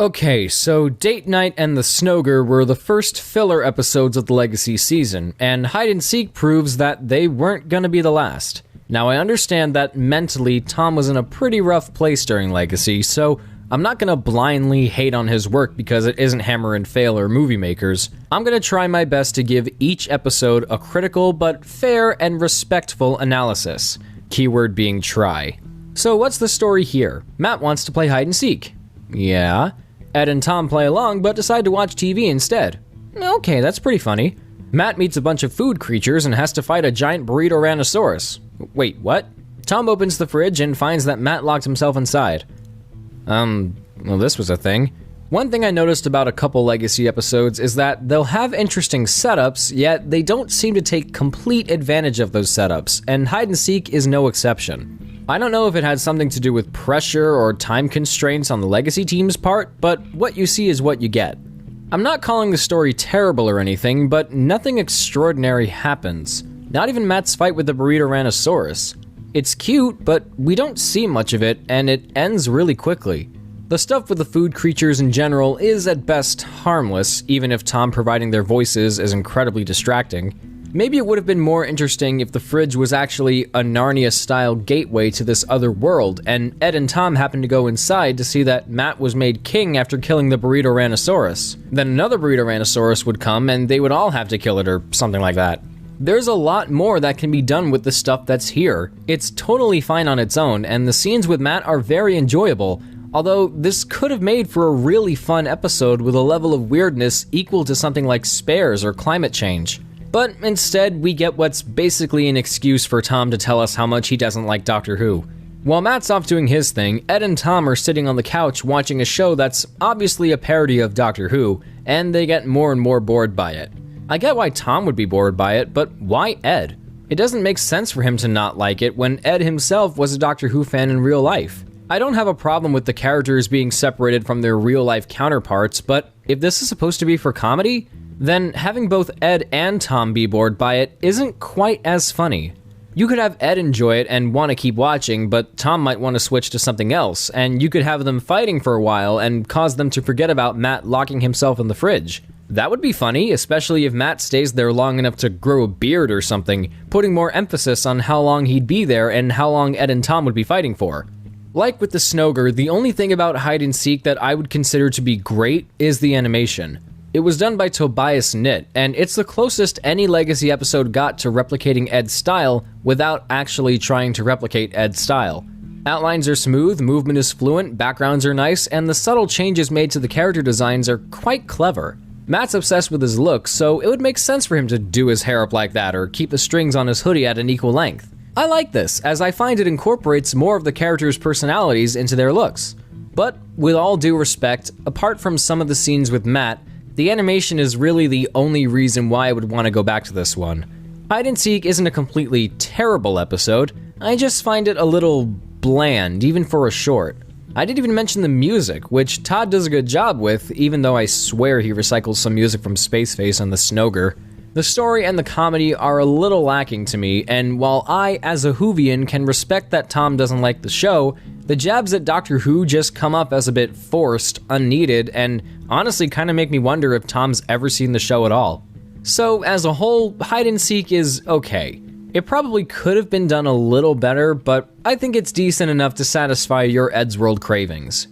Okay, so Date Night and the Snogre were the first filler episodes of the Legacy season, and Hide and Seek proves that they weren't gonna be the last. Now I understand that mentally Tom was in a pretty rough place during Legacy, so I'm not gonna blindly hate on his work because it isn't Hammer and Fail or Movie Makers. I'm gonna try my best to give each episode a critical but fair and respectful analysis. Keyword being try. So what's the story here? Matt wants to play hide and seek. Yeah. Ed and Tom play along but decide to watch TV instead. Okay, that's pretty funny. Matt meets a bunch of food creatures and has to fight a giant burrito-ranosaurus. Wait, what? Tom opens the fridge and finds that Matt locked himself inside. Well, this was a thing. One thing I noticed about a couple Legacy episodes is that they'll have interesting setups, yet they don't seem to take complete advantage of those setups, and Hide and Seek is no exception. I don't know if it had something to do with pressure or time constraints on the Legacy team's part, but what you see is what you get. I'm not calling the story terrible or anything, but nothing extraordinary happens. Not even Matt's fight with the burrito-ranosaurus. It's cute, but we don't see much of it, and it ends really quickly. The stuff with the food creatures in general is at best harmless, even if Tom providing their voices is incredibly distracting. Maybe it would have been more interesting if the fridge was actually a Narnia-style gateway to this other world, and Ed and Tom happened to go inside to see that Matt was made king after killing the burrito-ranosaurus. Then another burrito-ranosaurus would come, and they would all have to kill it or something like that. There's a lot more that can be done with the stuff that's here. It's totally fine on its own, and the scenes with Matt are very enjoyable, although this could have made for a really fun episode with a level of weirdness equal to something like Spares or Climate Change. But instead, we get what's basically an excuse for Tom to tell us how much he doesn't like Doctor Who. While Matt's off doing his thing, Ed and Tom are sitting on the couch watching a show that's obviously a parody of Doctor Who, and they get more and more bored by it. I get why Tom would be bored by it, but why Ed? It doesn't make sense for him to not like it when Ed himself was a Doctor Who fan in real life. I don't have a problem with the characters being separated from their real-life counterparts, but if this is supposed to be for comedy, then having both Ed and Tom be bored by it isn't quite as funny. You could have Ed enjoy it and want to keep watching, but Tom might want to switch to something else, and you could have them fighting for a while and cause them to forget about Matt locking himself in the fridge. That would be funny, especially if Matt stays there long enough to grow a beard or something, putting more emphasis on how long he'd be there and how long Ed and Tom would be fighting for. Like with the Snogre, the only thing about Hide and Seek that I would consider to be great is the animation. It was done by Tobias Nitt, and it's the closest any Legacy episode got to replicating Ed's style without actually trying to replicate Ed's style. Outlines are smooth, movement is fluent, backgrounds are nice, and the subtle changes made to the character designs are quite clever. Matt's obsessed with his look, so it would make sense for him to do his hair up like that or keep the strings on his hoodie at an equal length. I like this, as I find it incorporates more of the characters' personalities into their looks. But with all due respect, apart from some of the scenes with Matt, the animation is really the only reason why I would want to go back to this one. Hide and Seek isn't a completely terrible episode, I just find it a little bland, even for a short. I didn't even mention the music, which Todd does a good job with, even though I swear he recycles some music from Spaceface and the Snogre. The story and the comedy are a little lacking to me, and while I, as a Whovian, can respect that Tom doesn't like the show, the jabs at Doctor Who just come up as a bit forced, unneeded, and honestly kind of make me wonder if Tom's ever seen the show at all. So, as a whole, Hide and Seek is okay. It probably could have been done a little better, but I think it's decent enough to satisfy your Eddsworld cravings.